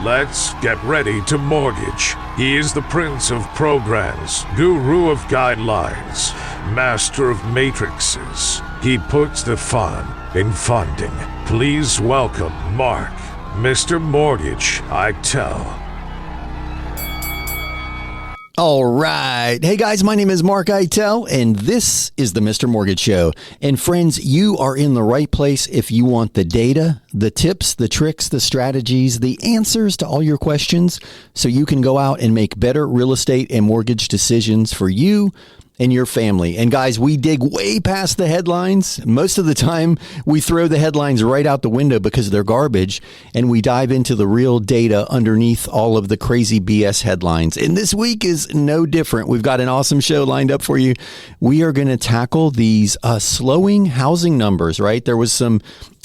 Let's get ready to mortgage. He is the prince of programs, guru of guidelines, master of matrices. He puts the fun in funding. Please welcome Mark, Mr. Mortgage, I tell. All right. Hey guys, my name is Mark Eitel, and this is the Mr. Mortgage Show. And friends, you are in the right place if you want the data, the tips, the tricks, the strategies, the answers to all your questions so you can go out and make better real estate and mortgage decisions for you and your family. And guys, we dig way past the headlines. Most of the time, we throw the headlines right out the window because they're garbage, and we dive into the real data underneath all of the crazy BS headlines. And this week is no different. We've got an awesome show lined up for you. We are going to tackle these slowing housing numbers, right? There was some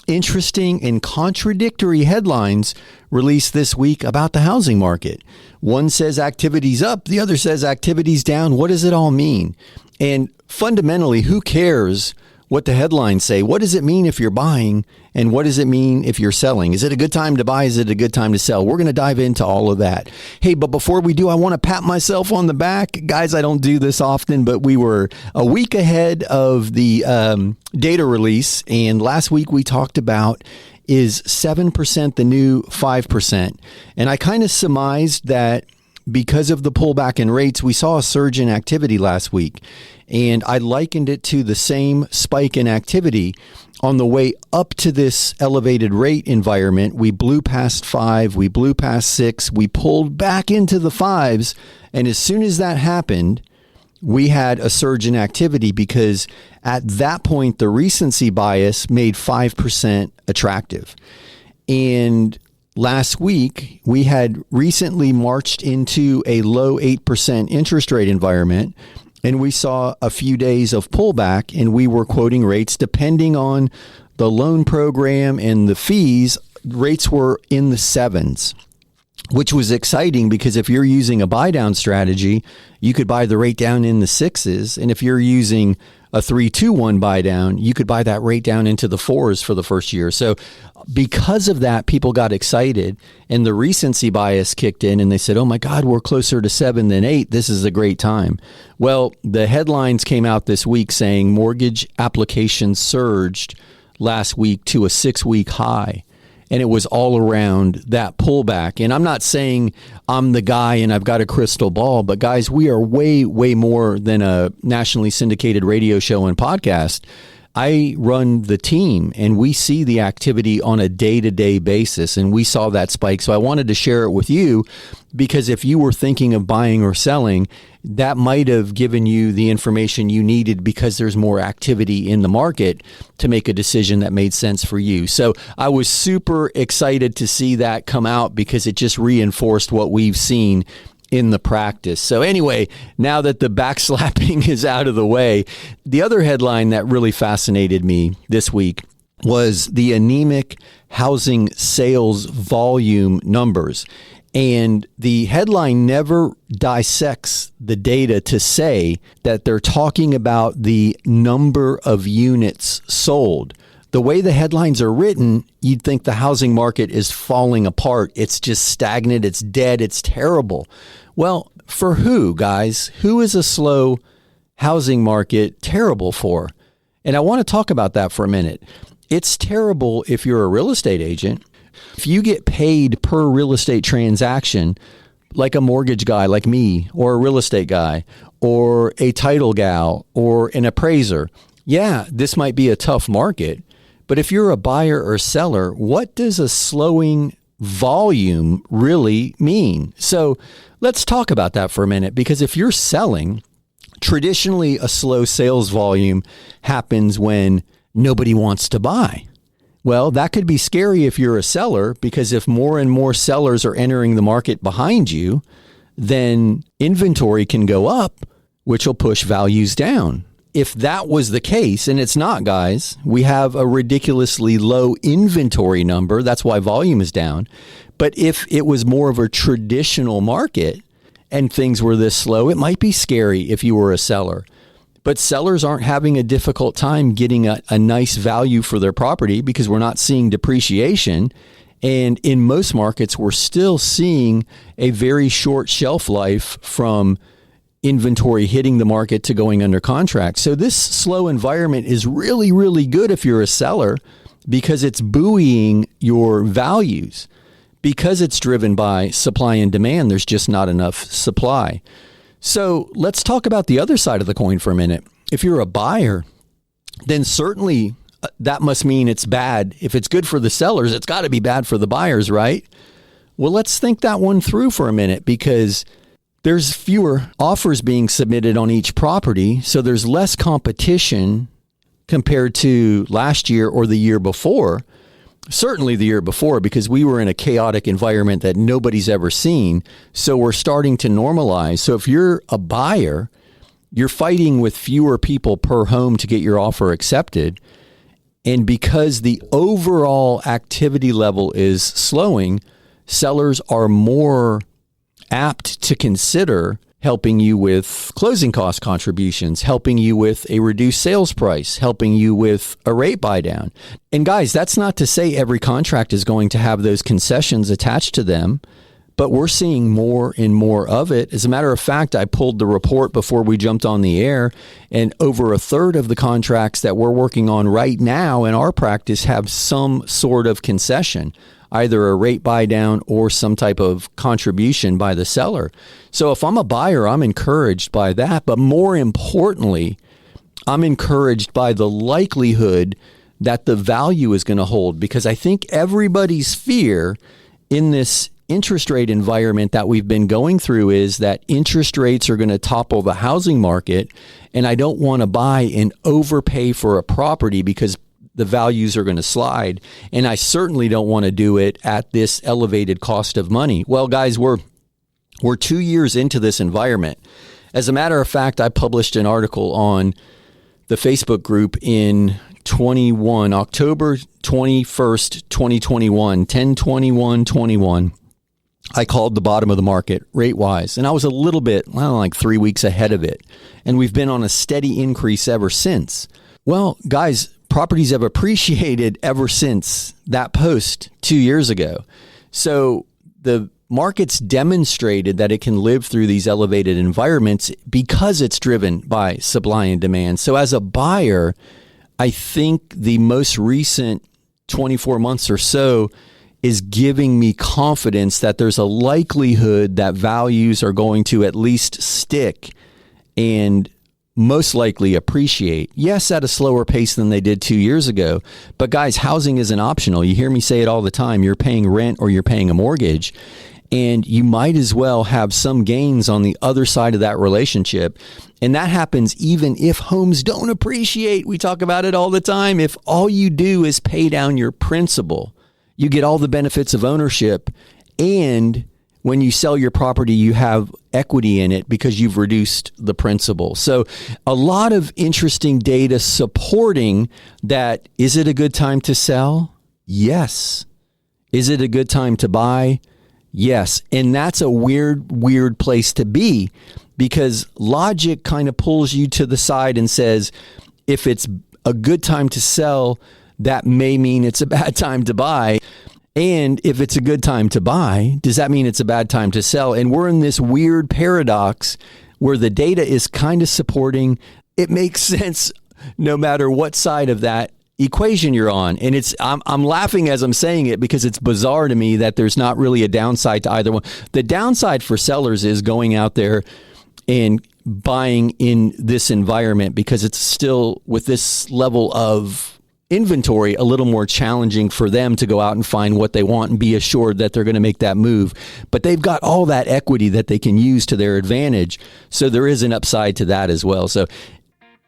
interesting and contradictory headlines released this week about the housing market. One says activity's up, the other says activity's down. What does it all mean? And fundamentally, who cares what the headlines say? What does it mean if you're buying, and what does it mean if you're selling? Is it a good time to buy? Is it a good time to sell? We're going to dive into all of that. Hey, but before we do, I want to pat myself on the back. Guys, I don't do this often, but we were a week ahead of the data release. And last week we talked about, is 7% the new 5%? And I kind of surmised that because of the pullback in rates, we saw a surge in activity last week. And I likened it to the same spike in activity on the way up to this elevated rate environment. We blew past 5, we blew past 6, we pulled back into the 5s. And as soon as that happened, we had a surge in activity because at that point, the recency bias made 5% attractive. And last week, we had recently marched into a low 8% interest rate environment, and we saw a few days of pullback, and we were quoting rates depending on the loan program and the fees. Rates were in the 7s. Which was exciting because if you're using a buy down strategy, you could buy the rate down in the 6s. And if you're using a 3-2-1 buy down, you could buy that rate down into the 4s for the first year. So because of that, people got excited and the recency bias kicked in and they said, oh my God, we're closer to 7 than 8. This is a great time. Well, the headlines came out this week saying mortgage applications surged last week to a 6-week high. And it was all around that pullback. And I'm not saying I'm the guy and I've got a crystal ball, but guys, we are way, way more than a nationally syndicated radio show and podcast. I run the team and we see the activity on a day-to-day basis, and we saw that spike. So I wanted to share it with you because if you were thinking of buying or selling, that might have given you the information you needed because there's more activity in the market to make a decision that made sense for you. So I was super excited to see that come out because it just reinforced what we've seen in the practice. So anyway, now that the backslapping is out of the way, the other headline that really fascinated me this week was the anemic housing sales volume numbers. And the headline never dissects the data to say that they're talking about the number of units sold. The way the headlines are written, you'd think the housing market is falling apart. It's just stagnant. It's dead. It's terrible. Well, for who, guys? Who is a slow housing market terrible for? And I want to talk about that for a minute. It's terrible if you're a real estate agent. If you get paid per real estate transaction, like a mortgage guy like me, or a real estate guy, or a title gal, or an appraiser, yeah, this might be a tough market. But if you're a buyer or seller, what does a slowing volume really mean? So let's talk about that for a minute, because if you're selling, traditionally a slow sales volume happens when nobody wants to buy. Well, that could be scary if you're a seller, because if more and more sellers are entering the market behind you, then inventory can go up, which will push values down. If that was the case, and it's not, guys, we have a ridiculously low inventory number. That's why volume is down. But if it was more of a traditional market and things were this slow, it might be scary if you were a seller. But sellers aren't having a difficult time getting a nice value for their property because we're not seeing depreciation. And in most markets, we're still seeing a very short shelf life from inventory hitting the market to going under contract. So this slow environment is really, really good if you're a seller because it's buoying your values. Because it's driven by supply and demand, there's just not enough supply. So let's talk about the other side of the coin for a minute. If you're a buyer, then certainly that must mean it's bad. If it's good for the sellers, it's got to be bad for the buyers, right? Well, let's think that one through for a minute because there's fewer offers being submitted on each property. So there's less competition compared to last year or the year before. Certainly the year before, because we were in a chaotic environment that nobody's ever seen. So we're starting to normalize. So if you're a buyer, you're fighting with fewer people per home to get your offer accepted. And because the overall activity level is slowing, sellers are more apt to consider helping you with closing cost contributions, helping you with a reduced sales price, helping you with a rate buy down. And guys, that's not to say every contract is going to have those concessions attached to them, but we're seeing more and more of it. As a matter of fact, I pulled the report before we jumped on the air, and over a third of the contracts that we're working on right now in our practice have some sort of concession, either a rate buy down or some type of contribution by the seller. So if I'm a buyer, I'm encouraged by that. But more importantly, I'm encouraged by the likelihood that the value is going to hold, because I think everybody's fear in this interest rate environment that we've been going through is that interest rates are going to topple the housing market. And I don't want to buy and overpay for a property because the values are going to slide. And I certainly don't want to do it at this elevated cost of money. Well, guys, we're 2 years into this environment. As a matter of fact, I published an article on the Facebook group in October 21st, 2021, 10/21/21. I called the bottom of the market rate-wise, and I was a little bit, like 3 weeks ahead of it. And we've been on a steady increase ever since. Well, guys, properties have appreciated ever since that post 2 years ago. So the market's demonstrated that it can live through these elevated environments because it's driven by supply and demand. So as a buyer, I think the most recent 24 months or so is giving me confidence that there's a likelihood that values are going to at least stick and most likely appreciate. Yes, at a slower pace than they did 2 years ago. But guys, housing isn't optional. You hear me say it all the time. You're paying rent or you're paying a mortgage. And you might as well have some gains on the other side of that relationship. And that happens even if homes don't appreciate. We talk about it all the time. If all you do is pay down your principal, you get all the benefits of ownership. And when you sell your property, you have equity in it because you've reduced the principal. So a lot of interesting data supporting that. Is it a good time to sell? Yes. Is it a good time to buy? Yes. And that's a weird place to be, because logic kind of pulls you to the side and says, if it's a good time to sell, that may mean it's a bad time to buy. And if it's a good time to buy, does that mean it's a bad time to sell? And we're in this weird paradox where the data is kind of supporting. It makes sense no matter what side of that equation you're on. And I'm laughing as I'm saying it because it's bizarre to me that there's not really a downside to either one. The downside for sellers is going out there and buying in this environment, because it's still, with this level of inventory, a little more challenging for them to go out and find what they want and be assured that they're going to make that move. But they've got all that equity that they can use to their advantage. So there is an upside to that as well.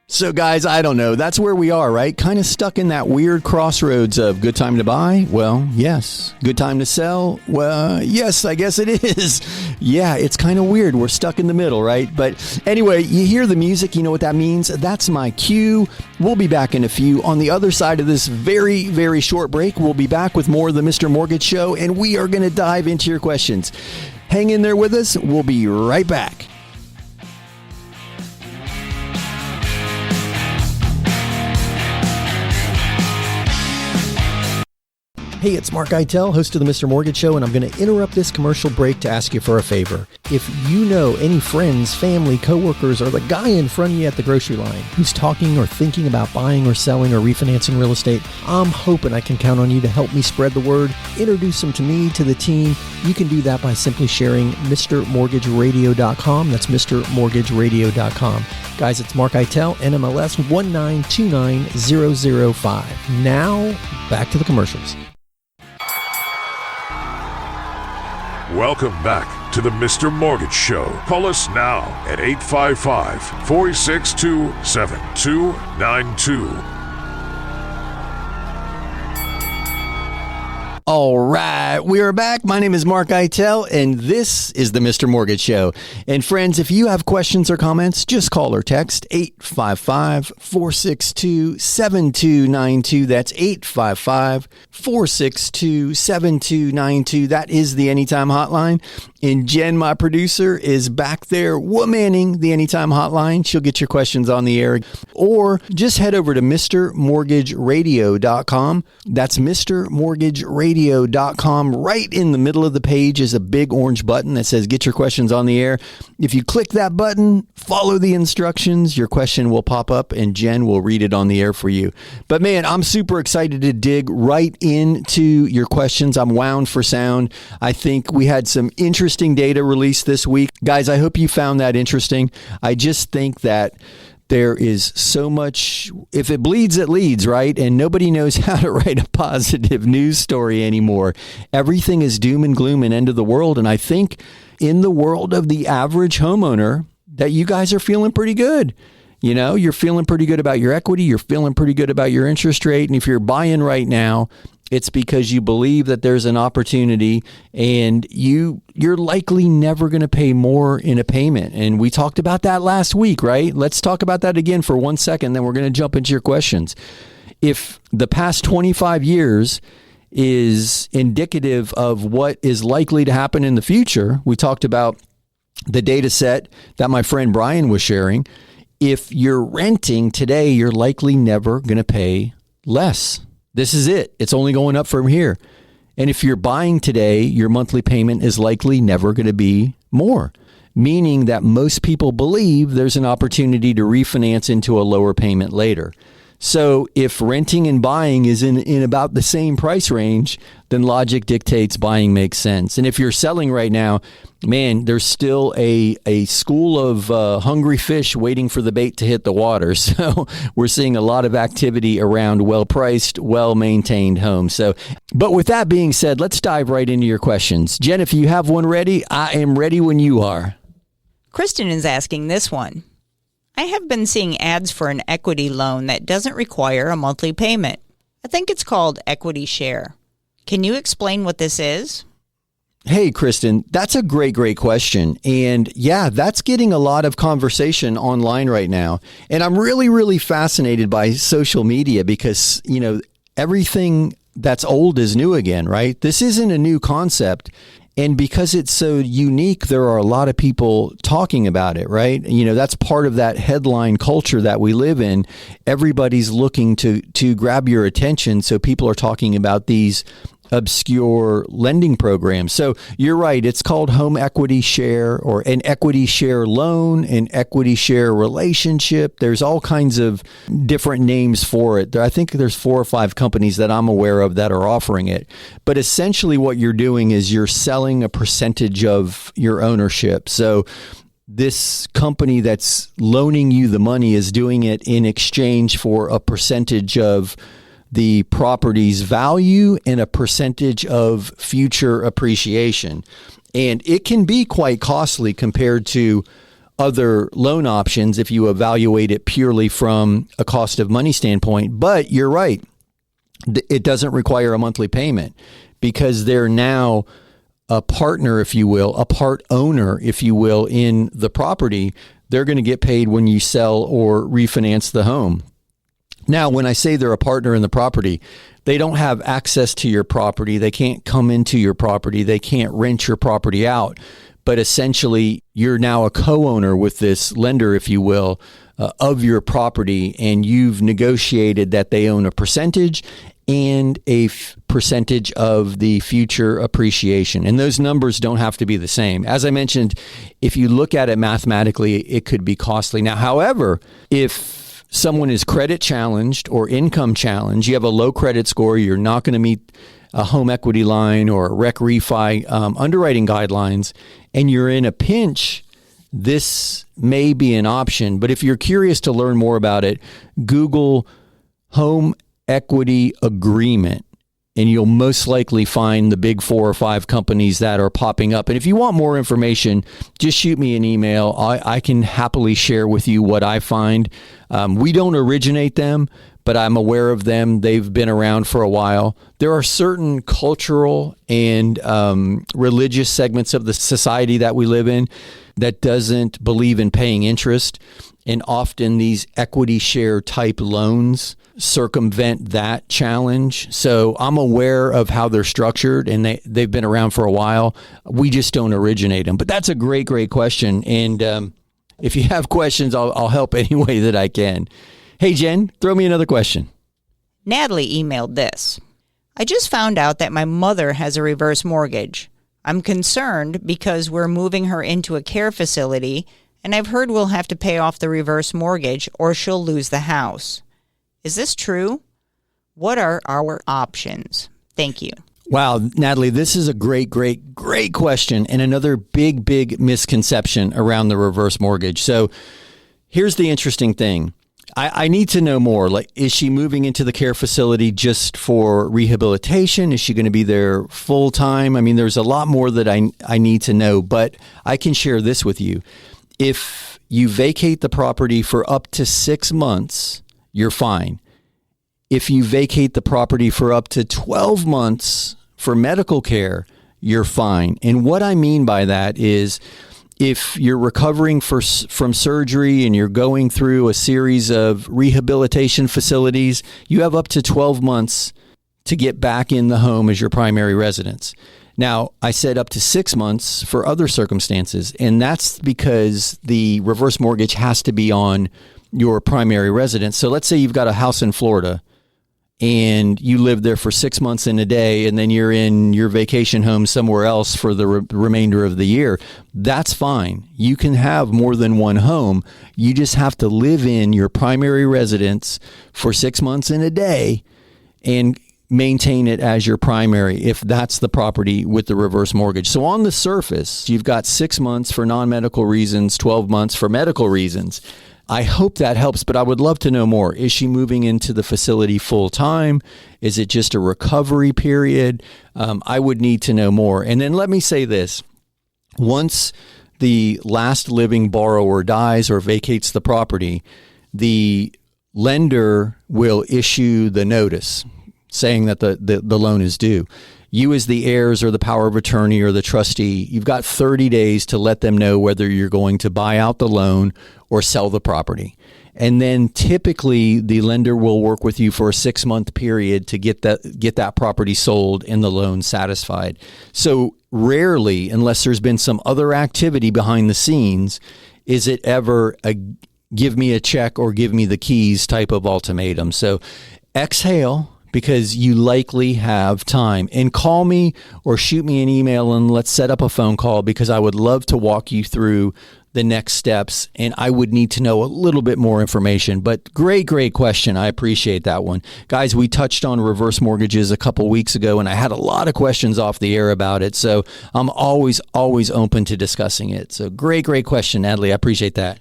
So guys, I don't know. That's where we are, right? Kind of stuck in that weird crossroads of good time to buy. Well, yes. Good time to sell. Well, yes, I guess it is. Yeah, it's kind of weird. We're stuck in the middle, right? But anyway, you hear the music. You know what that means? That's my cue. We'll be back in a few. On the other side of this very, very short break, we'll be back with more of the Mr. Mortgage Show, and we are going to dive into your questions. Hang in there with us. We'll be right back. Hey, it's Mark Eitel, host of the Mr. Mortgage Show, and I'm going to interrupt this commercial break to ask you for a favor. If you know any friends, family, coworkers, or the guy in front of you at the grocery line who's talking or thinking about buying or selling or refinancing real estate, I'm hoping I can count on you to help me spread the word, introduce them to me, to the team. You can do that by simply sharing MrMortgageRadio.com. That's MrMortgageRadio.com. Guys, it's Mark Eitel, NMLS 1929005. Now, back to the commercials. Welcome back to the Mr. Mortgage Show. Call us now at 855-462-7292. All right, we are back. My name is Mark Eitel, and this is the Mr. Mortgage Show. And friends, if you have questions or comments, just call or text 855-462-7292. That's 855-462-7292. That is the Anytime Hotline. And Jen, my producer, is back there womaning the Anytime Hotline. She'll get your questions on the air. Or just head over to MrMortgageRadio.com. That's MrMortgageRadio.com. Right in the middle of the page is a big orange button that says get your questions on the air. If you click that button, follow the instructions, your question will pop up and Jen will read it on the air for you. But man, I'm super excited to dig right into your questions. I'm wound for sound. I think we had some interesting data released this week. Guys, I hope you found that interesting. I just think that there is so much, if it bleeds, it leads, right? And nobody knows how to write a positive news story anymore. Everything is doom and gloom and end of the world. And I think in the world of the average homeowner that you guys are feeling pretty good. You know, you're feeling pretty good about your equity. You're feeling pretty good about your interest rate. And if you're buying right now, it's because you believe that there's an opportunity and you're likely never going to pay more in a payment. And we talked about that last week, right? Let's talk about that again for 1 second, then we're going to jump into your questions. If the past 25 years is indicative of what is likely to happen in the future, we talked about the data set that my friend Brian was sharing. If you're renting today, you're likely never going to pay less. This is it. It's only going up from here. And if you're buying today, your monthly payment is likely never going to be more, meaning that most people believe there's an opportunity to refinance into a lower payment later. So if renting and buying is in about the same price range, then logic dictates buying makes sense. And if you're selling right now, man, there's still a school of hungry fish waiting for the bait to hit the water. So we're seeing a lot of activity around well-priced, well-maintained homes. So, but with that being said, let's dive right into your questions. Jen, if you have one ready, I am ready when you are. Kristen is asking this one. I have been seeing ads for an equity loan that doesn't require a monthly payment. I think it's called Equity Share. Can you explain what this is? Hey, Kristen, that's a great question. And yeah, that's getting a lot of conversation online right now. And I'm really fascinated by social media because, you know, everything that's old is new again, right? This isn't a new concept. And because it's so unique, there are a lot of people talking about it, right? You know, that's part of that headline culture that we live in. Everybody's looking to grab your attention. So people are talking about these obscure lending programs. So you're right. It's called home equity share or an equity share loan, an equity share relationship. There's all kinds of different names for it. I think there's 4 or 5 companies that I'm aware of that are offering it. But essentially what you're doing is you're selling a percentage of your ownership. So this company that's loaning you the money is doing it in exchange for a percentage of the property's value and a percentage of future appreciation. And it can be quite costly compared to other loan options if you evaluate it purely from a cost of money standpoint. But you're right. It doesn't require a monthly payment because they're now a partner, if you will, a part owner, if you will, in the property. They're going to get paid when you sell or refinance the home. Now, when I say they're a partner in the property, they don't have access to your property. They can't come into your property. They can't rent your property out. But essentially, you're now a co-owner with this lender, if you will, of your property, and you've negotiated that they own a percentage and a percentage of the future appreciation. And those numbers don't have to be the same. As I mentioned, if you look at it mathematically, it could be costly. Now, however, if someone is credit challenged or income challenged, you have a low credit score, you're not going to meet a home equity line or a rec refi underwriting guidelines, and you're in a pinch, this may be an option. But if you're curious to learn more about it, Google home equity agreement, and you'll most likely find the big 4 or 5 companies that are popping up. And if you want more information, just shoot me an email. I can happily share with you what I find. We don't originate them, but I'm aware of them. They've been around for a while. There are certain cultural and religious segments of the society that we live in that doesn't believe in paying interest. And often these equity share type loans circumvent that challenge. So I'm aware of how they're structured, and they've been around for a while. We just don't originate them. But that's a great question. And if you have questions, I'll help any way that I can. Hey, Jen, throw me another question. Natalie emailed this. I just found out that my mother has a reverse mortgage. I'm concerned because we're moving her into a care facility, and I've heard we'll have to pay off the reverse mortgage or she'll lose the house. Is this true? What are our options? Thank you. Wow, Natalie, this is a great question, and another big misconception around the reverse mortgage. So here's the interesting thing. I need to know more. Like, is she moving into the care facility just for rehabilitation? Is she going to be there full time? I mean, there's a lot more that I need to know, but I can share this with you. If you vacate the property for up to 6 months, you're fine. If you vacate the property for up to 12 months for medical care, you're fine. And what I mean by that is, if you're recovering from surgery and you're going through a series of rehabilitation facilities, you have up to 12 months to get back in the home as your primary residence. Now, I said up to 6 months for other circumstances, and that's because the reverse mortgage has to be on your primary residence. So let's say you've got a house in Florida and you live there for 6 months and a day, and then you're in your vacation home somewhere else for the remainder of the year. That's fine. You can have more than one home. You just have to live in your primary residence for 6 months and a day and maintain it as your primary if that's the property with the reverse mortgage. So on the surface, you've got 6 months for non-medical reasons, 12 months for medical reasons. I hope that helps, but I would love to know more. Is she moving into the facility full time? Is it just a recovery period? I would need to know more. And then let me say this. Once the last living borrower dies or vacates the property, the lender will issue the notice saying that the loan is due. You as the heirs or the power of attorney or the trustee, you've got 30 days to let them know whether you're going to buy out the loan or sell the property. And then typically the lender will work with you for a 6-month period to get that property sold and the loan satisfied. So rarely, unless there's been some other activity behind the scenes, is it ever a give me a check or give me the keys type of ultimatum. So exhale, because you likely have time, and call me or shoot me an email and let's set up a phone call, because I would love to walk you through the next steps, and I would need to know a little bit more information. But great question. I appreciate that one. Guys, we touched on reverse mortgages a couple weeks ago, and I had a lot of questions off the air about it. So I'm always open to discussing it. So great question, Natalie. I appreciate that.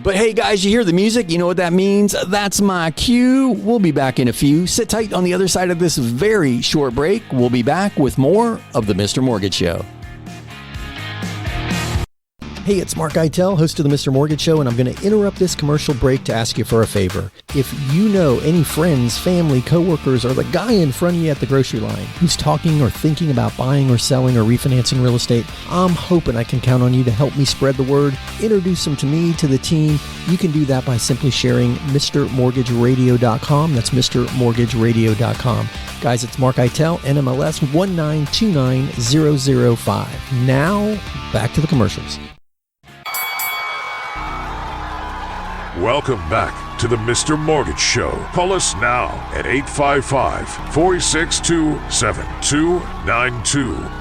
But hey, guys, you hear the music? You know what that means? That's my cue. We'll be back in a few. Sit tight on the other side of this very short break. We'll be back with more of the Mr. Mortgage Show. Hey, it's Mark Eitel, host of the Mr. Mortgage Show, and I'm going to interrupt this commercial break to ask you for a favor. If you know any friends, family, coworkers, or the guy in front of you at the grocery line who's talking or thinking about buying or selling or refinancing real estate, I'm hoping I can count on you to help me spread the word, introduce them to me, to the team. You can do that by simply sharing MrMortgageRadio.com. That's MrMortgageRadio.com. Guys, it's Mark Eitel, NMLS 1929005. Now, back to the commercials. Welcome back to the Mr. Mortgage Show. Call us now at 855-462-7292.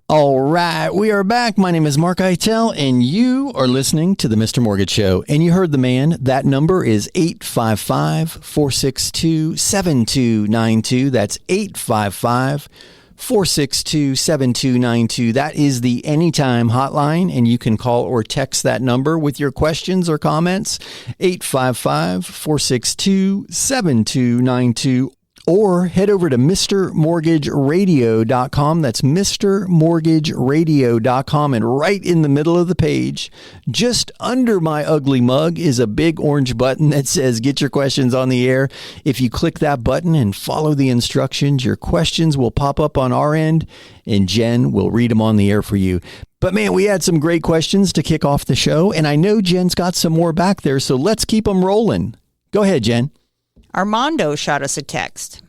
All right, we are back. My name is Mark Eitel, and you are listening to the Mr. Mortgage Show. And you heard the man. That number is 855-462-7292. That's 855-462-7292. That is the Anytime hotline, and you can call or text that number with your questions or comments, 855-462-7292. Or head over to MrMortgageRadio.com. That's MrMortgageRadio.com. And right in the middle of the page, just under my ugly mug, is a big orange button that says Get Your Questions on the Air. If you click that button and follow the instructions, your questions will pop up on our end, and Jen will read them on the air for you. But man, we had some great questions to kick off the show, and I know Jen's got some more back there, so let's keep them rolling. Go ahead, Jen. Armando shot us a text.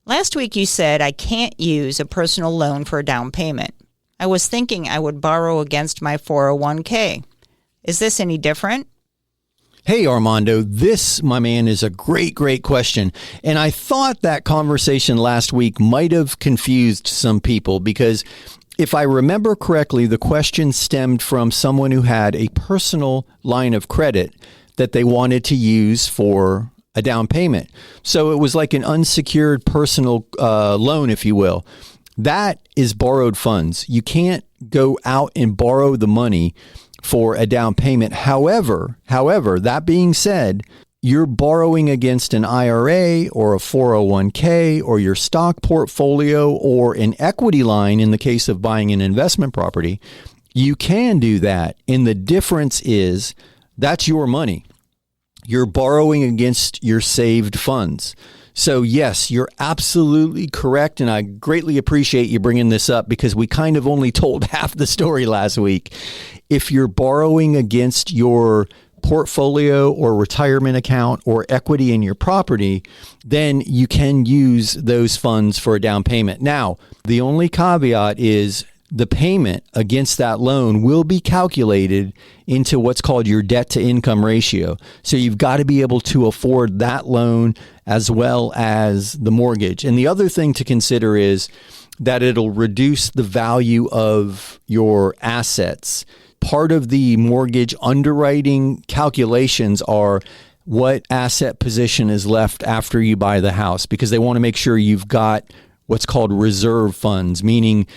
Last week you said I can't use a personal loan for a down payment. I was thinking I would borrow against my 401k. Is this any different? Hey, Armando, this, my man, is a great question. And I thought that conversation last week might have confused some people because if I remember correctly, the question stemmed from someone who had a personal line of credit that they wanted to use for a down payment. So it was like an unsecured personal loan, if you will. That is borrowed funds. You can't go out and borrow the money for a down payment. However, that being said, you're borrowing against an IRA or a 401k or your stock portfolio or an equity line in the case of buying an investment property. You can do that. And the difference is that's your money. You're borrowing against your saved funds. So yes, you're absolutely correct. And I greatly appreciate you bringing this up because we kind of only told half the story last week. If you're borrowing against your portfolio or retirement account or equity in your property, then you can use those funds for a down payment. Now, the only caveat is the payment against that loan will be calculated into what's called your debt to income ratio. So you've got to be able to afford that loan as well as the mortgage. And the other thing to consider is that it'll reduce the value of your assets. Part of the mortgage underwriting calculations are what asset position is left after you buy the house, because they want to make sure you've got what's called reserve funds, meaning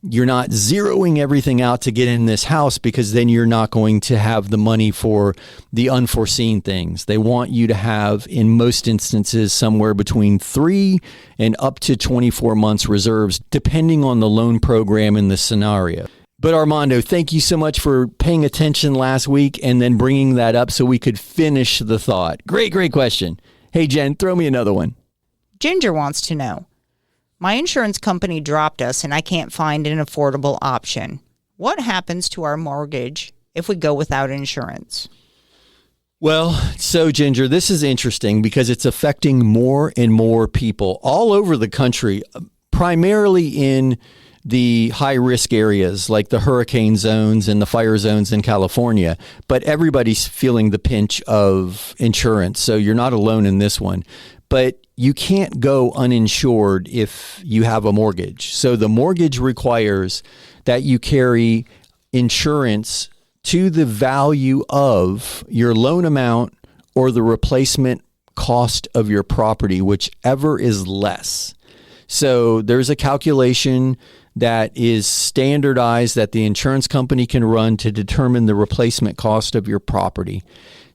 you're not zeroing everything out to get in this house because then you're not going to have the money for the unforeseen things. They want you to have, in most instances, somewhere between 3 and up to 24 months reserves, depending on the loan program and the scenario. But Armando, thank you so much for paying attention last week and then bringing that up so we could finish the thought. Great question. Hey, Jen, throw me another one. Ginger wants to know. My insurance company dropped us and I can't find an affordable option. What happens to our mortgage if we go without insurance? Well, so Ginger, this is interesting because it's affecting more and more people all over the country, primarily in the high-risk areas like the hurricane zones and the fire zones in California. But everybody's feeling the pinch of insurance, so you're not alone in this one. But you can't go uninsured if you have a mortgage. So the mortgage requires that you carry insurance to the value of your loan amount or the replacement cost of your property, whichever is less. So there's a calculation that is standardized that the insurance company can run to determine the replacement cost of your property.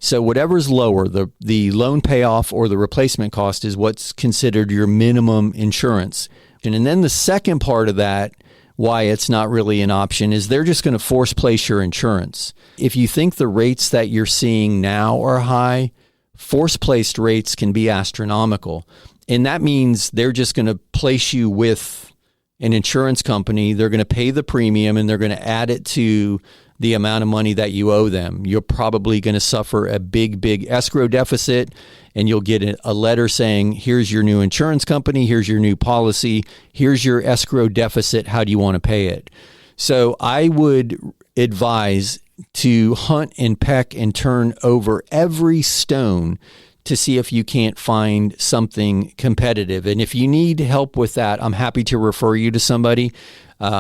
So whatever's lower, the loan payoff or the replacement cost is what's considered your minimum insurance. And then the second part of that, why it's not really an option, is they're just going to force place your insurance. If you think the rates that you're seeing now are high, force placed rates can be astronomical. And that means they're just going to place you with an insurance company. They're going to pay the premium and they're going to add it to the amount of money that you owe them. You're probably going to suffer a big escrow deficit, and you'll get a letter saying, here's your new insurance company, here's your new policy, here's your escrow deficit, how do you want to pay it? So I would advise to hunt and peck and turn over every stone to see if you can't find something competitive. And if you need help with that, I'm happy to refer you to somebody.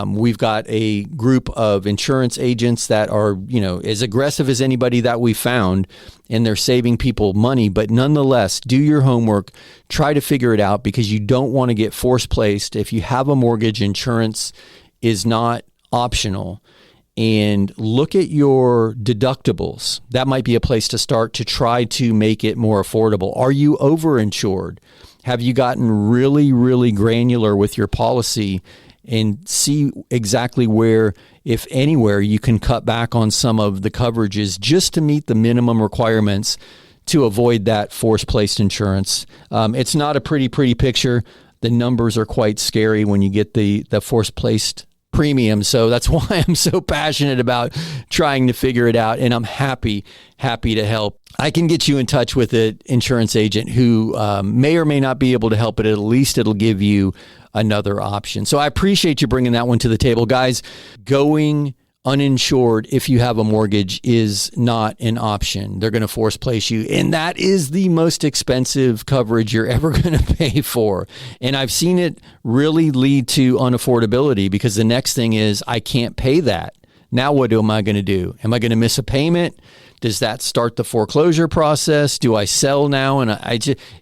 We've got a group of insurance agents that are, as aggressive as anybody that we found, and they're saving people money. But nonetheless, do your homework, try to figure it out, because you don't want to get force placed. If you have a mortgage, insurance is not optional. And look at your deductibles. That might be a place to start to try to make it more affordable. Are you overinsured? Have you gotten really, really granular with your policy and see exactly where, if anywhere, you can cut back on some of the coverages just to meet the minimum requirements to avoid that force-placed insurance? It's not a pretty picture. The numbers are quite scary when you get the force-placed premium. So that's why I'm so passionate about trying to figure it out. And I'm happy to help. I can get you in touch with an insurance agent who may or may not be able to help, but at least it'll give you another option. So I appreciate you bringing that one to the table. Guys, going uninsured if you have a mortgage is not an option. They're going to force place you, and that is the most expensive coverage you're ever going to pay for. And I've seen it really lead to unaffordability, because the next thing is, I can't pay that. Now what am I going to do? Am I going to miss a payment? Does that start the foreclosure process? Do I sell now? And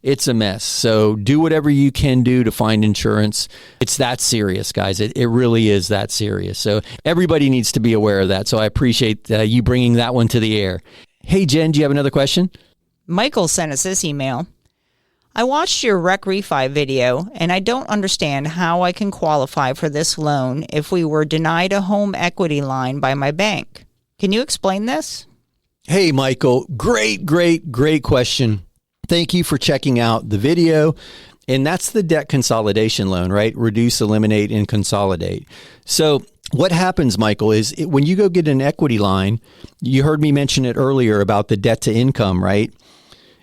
it's a mess. So do whatever you can do to find insurance. It's that serious, guys. It really is that serious. So everybody needs to be aware of that. So I appreciate you bringing that one to the air. Hey, Jen, do you have another question? Michael sent us this email. I watched your Rec Refi video, and I don't understand how I can qualify for this loan if we were denied a home equity line by my bank. Can you explain this? Hey, Michael, great question. Thank you for checking out the video. And that's the debt consolidation loan, right? Reduce, eliminate, and consolidate. So what happens, Michael, is when you go get an equity line, you heard me mention it earlier about the debt to income, right?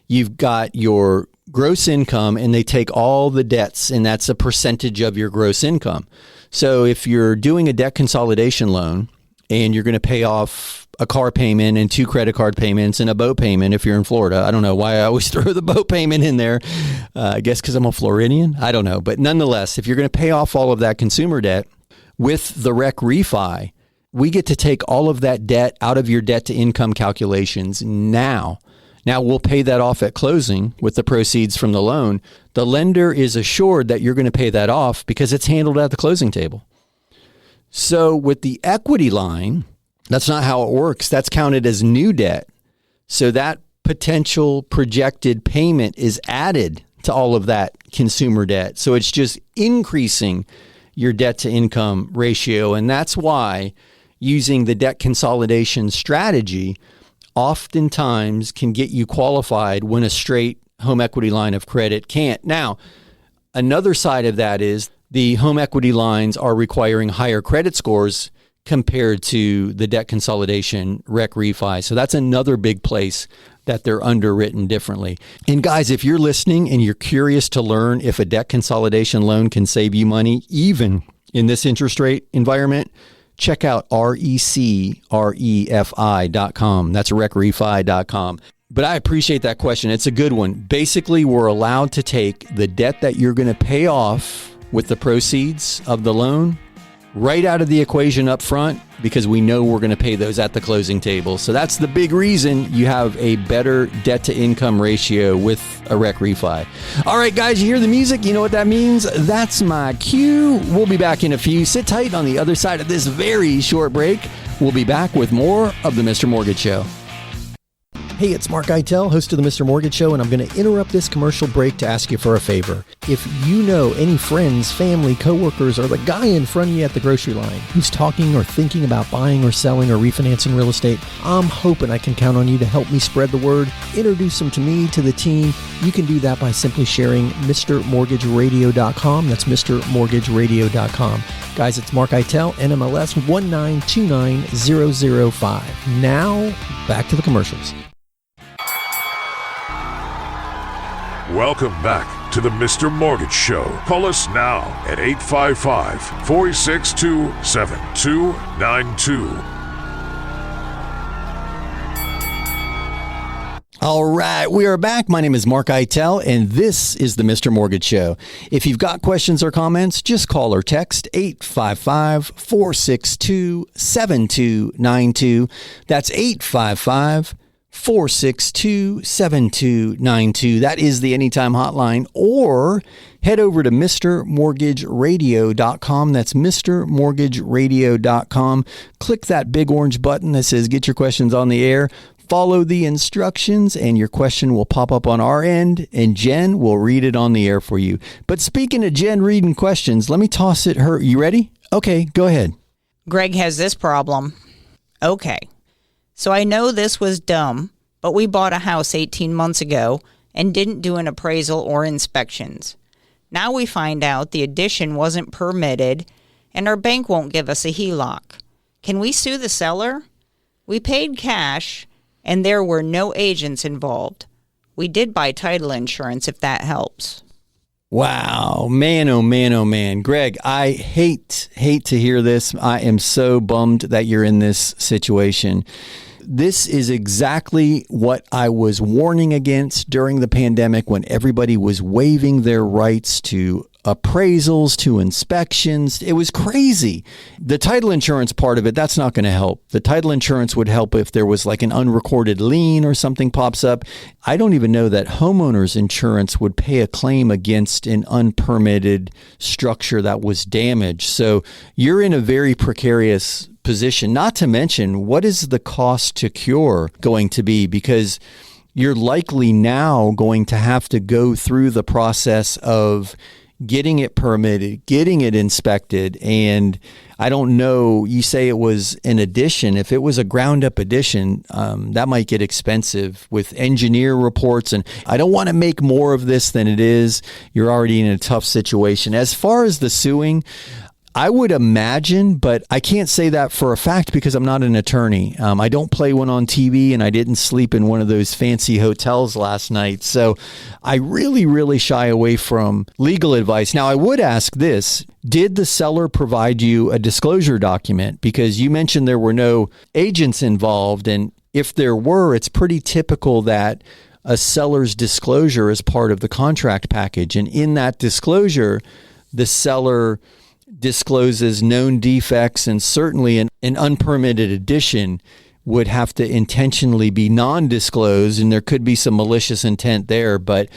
You've got your gross income, and they take all the debts, and that's a percentage of your gross income. So if you're doing a debt consolidation loan and you're going to pay off a car payment and 2 credit card payments and a boat payment if you're in Florida. I don't know why I always throw the boat payment in there. I guess because I'm a Floridian. I don't know. But nonetheless, if you're going to pay off all of that consumer debt with the Rec Refi, we get to take all of that debt out of your debt to income calculations now. Now we'll pay that off at closing with the proceeds from the loan. The lender is assured that you're going to pay that off because it's handled at the closing table. So with the equity line, that's not how it works. That's counted as new debt. So that potential projected payment is added to all of that consumer debt. So it's just increasing your debt to income ratio. And that's why using the debt consolidation strategy oftentimes can get you qualified when a straight home equity line of credit can't. Now, another side of that is the home equity lines are requiring higher credit scores compared to the debt consolidation Rec Refi. So that's another big place that they're underwritten differently. And guys, if you're listening and you're curious to learn if a debt consolidation loan can save you money, even in this interest rate environment, check out recrefi.com. That's recrefi.com. But I appreciate that question. It's a good one. Basically, we're allowed to take the debt that you're going to pay off with the proceeds of the loan right out of the equation up front, because we know we're going to pay those at the closing table. So that's the big reason you have a better debt to income ratio with a Rec Refi. All right, guys, you hear the music? You know what that means? That's my cue. We'll be back in a few. Sit tight on the other side of this very short break. We'll be back with more of the Mr. Mortgage Show. Hey, it's Mark Eitel, host of the Mr. Mortgage Show, and I'm going to interrupt this commercial break to ask you for a favor. If you know any friends, family, coworkers, or the guy in front of you at the grocery line who's talking or thinking about buying or selling or refinancing real estate, I'm hoping I can count on you to help me spread the word, introduce them to me, to the team. You can do that by simply sharing MrMortgageRadio.com. That's MrMortgageRadio.com. Guys, it's Mark Eitel, NMLS 1929005. Now, back to the commercials. Welcome back to the Mr. Mortgage Show. Call us now at 855-462-7292. All right, we are back. My name is Mark Eitel, and this is the Mr. Mortgage Show. If you've got questions or comments, just call or text 855-462-7292. That's 855-462-7292. That is the Anytime Hotline. Or head over to mrmortgageradio.com. That's mrmortgageradio.com. Click that big orange button that says Get Your Questions on the Air. Follow the instructions and your question will pop up on our end and Jen will read it on the air for you. But speaking of Jen reading questions, let me toss it her. You ready? Okay, go ahead. Greg has this problem. Okay, so I know this was dumb, but we bought a house 18 months ago and didn't do an appraisal or inspections. Now we find out the addition wasn't permitted and our bank won't give us a HELOC. Can we sue the seller? We paid cash and there were no agents involved. We did buy title insurance, if that helps. Wow, man, oh man, oh man. Greg, I hate to hear this. I am so bummed that you're in this situation. This is exactly what I was warning against during the pandemic when everybody was waiving their rights to appraisals, to inspections. It was crazy. The title insurance part of it, that's not going to help. The title insurance would help if there was like an unrecorded lien or something pops up. I don't even know that homeowners insurance would pay a claim against an unpermitted structure that was damaged. So you're in a very precarious position, not to mention what is the cost to cure going to be, because you're likely now going to have to go through the process of getting it permitted, getting it inspected. And I don't know, you say it was an addition. If it was a ground up addition, that might get expensive with engineer reports. And I don't want to make more of this than it is. You're already in a tough situation. As far as the suing, I would imagine, but I can't say that for a fact because I'm not an attorney. I don't play one on TV and I didn't sleep in one of those fancy hotels last night. So I really shy away from legal advice. Now, I would ask this. Did the seller provide you a disclosure document? Because you mentioned there were no agents involved. And if there were, it's pretty typical that a seller's disclosure is part of the contract package. And in that disclosure, the seller discloses known defects, and certainly an unpermitted addition would have to intentionally be non-disclosed, and there could be some malicious intent there. But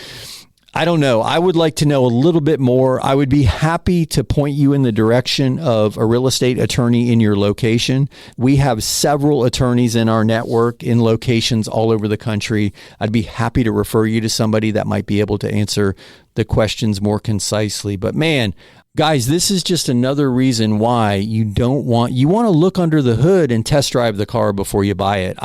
I don't know. I would like to know a little bit more. I would be happy to point you in the direction of a real estate attorney in your location. We have several attorneys in our network in locations all over the country. I'd be happy to refer you to somebody that might be able to answer the questions more concisely. But man, guys, this is just another reason why you want to look under the hood and test drive the car before you buy it.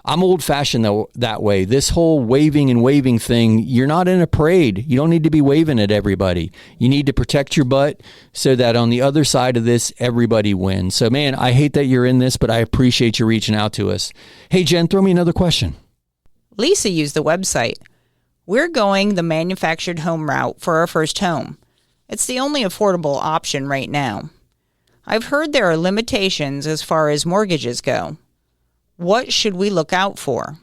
I'm old fashioned that way. This whole waving thing, you're not in a parade. You don't need to be waving at everybody. You need to protect your butt so that on the other side of this, everybody wins. So man, I hate that you're in this, but I appreciate you reaching out to us. Hey, Jen, throw me another question. Lisa used the website. We're going the manufactured home route for our first home. It's the only affordable option right now. I've heard there are limitations as far as mortgages go. What should we look out for?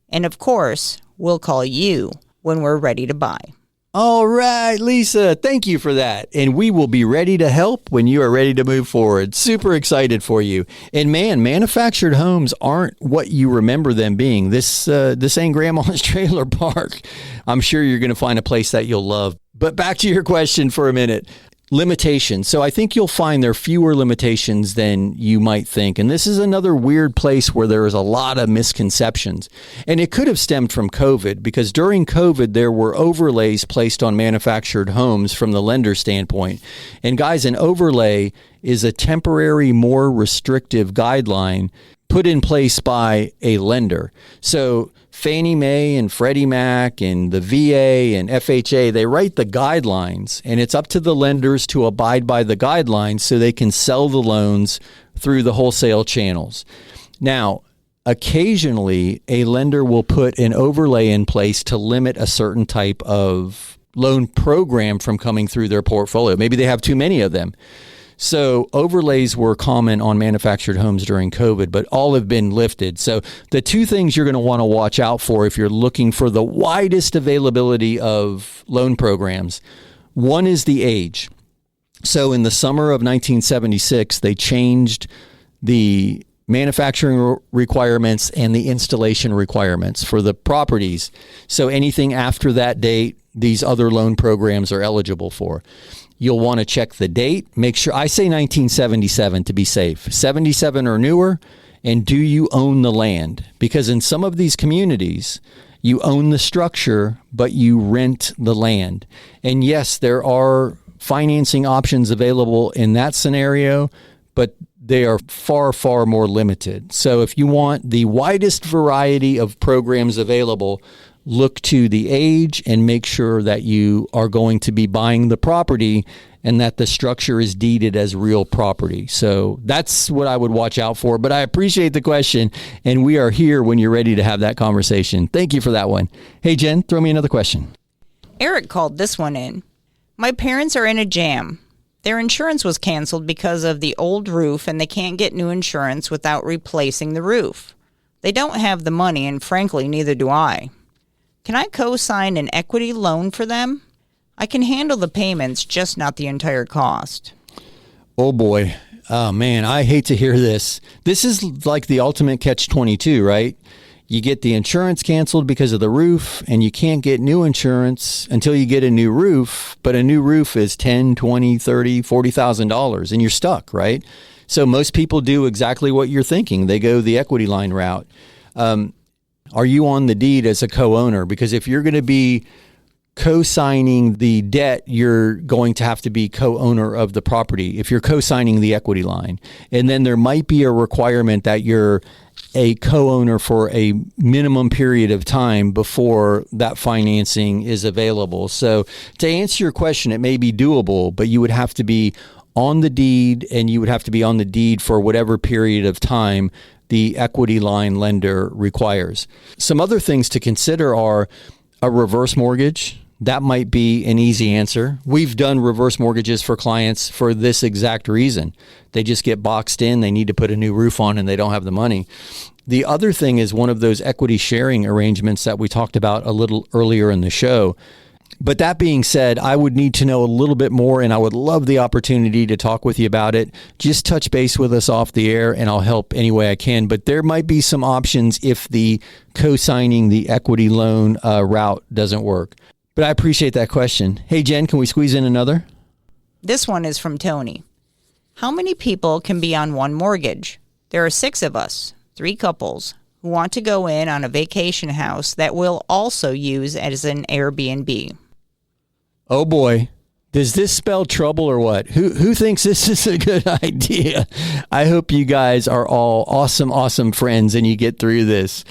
And of course, we'll call you when we're ready to buy. All right, Lisa, thank you for that. And we will be ready to help when you are ready to move forward. Super excited for you. And man, manufactured homes aren't what you remember them being. This ain't grandma's trailer park. I'm sure you're going to find a place that you'll love. But back to your question for a minute. Limitations. So I think you'll find there are fewer limitations than you might think. And this is another weird place where there is a lot of misconceptions. And it could have stemmed from COVID, because during COVID, there were overlays placed on manufactured homes from the lender standpoint. And guys, an overlay is a temporary, more restrictive guideline put in place by a lender. So Fannie Mae and Freddie Mac and the VA and FHA, they write the guidelines, and it's up to the lenders to abide by the guidelines so they can sell the loans through the wholesale channels. Now, occasionally, a lender will put an overlay in place to limit a certain type of loan program from coming through their portfolio. Maybe they have too many of them. So overlays were common on manufactured homes during COVID, but all have been lifted. So the two things you're going to want to watch out for if you're looking for the widest availability of loan programs, one is the age. So in the summer of 1976, they changed the manufacturing requirements and the installation requirements for the properties. So anything after that date, these other loan programs are eligible for. You'll want to check the date. Make sure, I say 1977 to be safe, 77 or newer. And do you own the land? Because in some of these communities, you own the structure, but you rent the land. And yes, there are financing options available in that scenario, but they are far, far more limited. So if you want the widest variety of programs available, look to the age and make sure that you are going to be buying the property and that the structure is deeded as real property. So that's what I would watch out for. But I appreciate the question, and we are here when you're ready to have that conversation. Thank you for that one. Hey, Jen, throw me another question. Eric called this one in. My parents are in a jam. Their insurance was canceled because of the old roof, and they can't get new insurance without replacing the roof. They don't have the money, and frankly, neither do I. Can I co-sign an equity loan for them? I can handle the payments, just not the entire cost. Oh, boy. Oh, man, I hate to hear this. This is like the ultimate catch-22, right? You get the insurance canceled because of the roof, and you can't get new insurance until you get a new roof. But a new roof is $10,000, $20,000, $30,000, $40,000, and you're stuck, right? So most people do exactly what you're thinking. They go the equity line route. Are you on the deed as a co-owner? Because if you're going to be co-signing the debt, you're going to have to be co-owner of the property if you're co-signing the equity line. And then there might be a requirement that you're a co-owner for a minimum period of time before that financing is available. So to answer your question, it may be doable, but you would have to be on the deed, and you would have to be on the deed for whatever period of time the equity line lender requires. Some other things to consider are a reverse mortgage. That might be an easy answer. We've done reverse mortgages for clients for this exact reason. They just get boxed in, they need to put a new roof on, and they don't have the money. The other thing is one of those equity sharing arrangements that we talked about a little earlier in the show. But that being said, I would need to know a little bit more, and I would love the opportunity to talk with you about it. Just touch base with us off the air, and I'll help any way I can. But there might be some options if the co-signing the equity loan route doesn't work. But I appreciate that question. Hey, Jen, can we squeeze in another? This one is from Tony. How many people can be on one mortgage? There are 6 of us, 3 couples, who want to go in on a vacation house that we'll also use as an Airbnb. Oh boy, does this spell trouble or what? Who thinks this is a good idea? I hope you guys are all awesome friends and you get through this.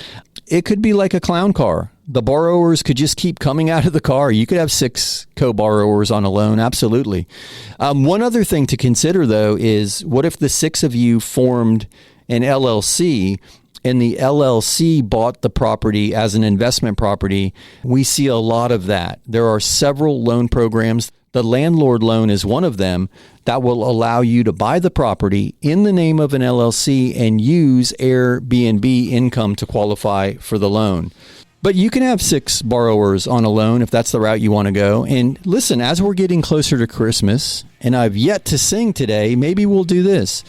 It could be like a clown car. The borrowers could just keep coming out of the car. You could have 6 co-borrowers on a loan. Absolutely. One other thing to consider, though, is what if the 6 of you formed an LLC and the LLC bought the property as an investment property? We see a lot of that. There are several loan programs. The landlord loan is one of them that will allow you to buy the property in the name of an LLC and use Airbnb income to qualify for the loan. But you can have 6 borrowers on a loan if that's the route you want to go. And listen, as we're getting closer to Christmas, and I've yet to sing today, maybe we'll do this.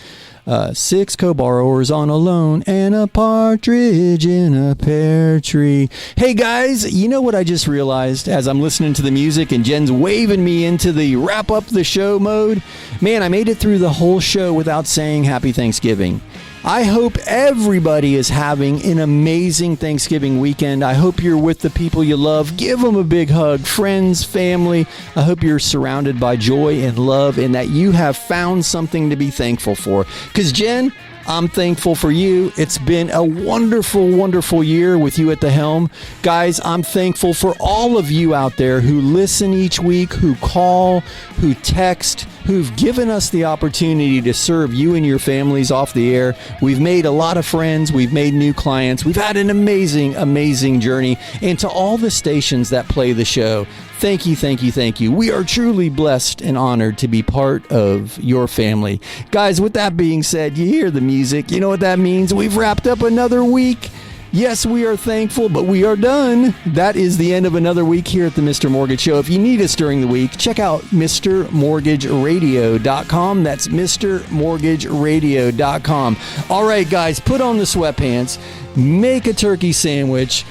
6 co-borrowers on a loan and a partridge in a pear tree. Hey guys, you know what I just realized as I'm listening to the music and Jen's waving me into the wrap up the show mode? Man, I made it through the whole show without saying Happy Thanksgiving. I hope everybody is having an amazing Thanksgiving weekend. I hope you're with the people you love. Give them a big hug. Friends, family. I hope you're surrounded by joy and love and that you have found something to be thankful for. Because Jen, I'm thankful for you. It's been a wonderful year with you at the helm. Guys, I'm thankful for all of you out there who listen each week, who call, who text, who've given us the opportunity to serve you and your families off the air. We've made a lot of friends. We've made new clients. We've had an amazing journey. And to all the stations that play the show, Thank you, thank you, thank you. We are truly blessed and honored to be part of your family. Guys, with that being said, you hear the music. You know what that means? We've wrapped up another week. Yes, we are thankful, but we are done. That is the end of another week here at the Mr. Mortgage Show. If you need us during the week, check out MrMortgageRadio.com. That's MrMortgageRadio.com. All right, guys, put on the sweatpants, make a turkey sandwich,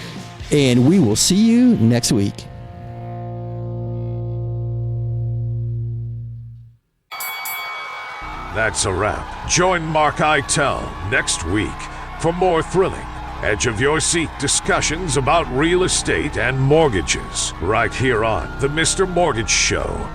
and we will see you next week. That's a wrap. Join Mark Eitel next week for more thrilling, edge-of-your-seat discussions about real estate and mortgages right here on The Mr. Mortgage Show.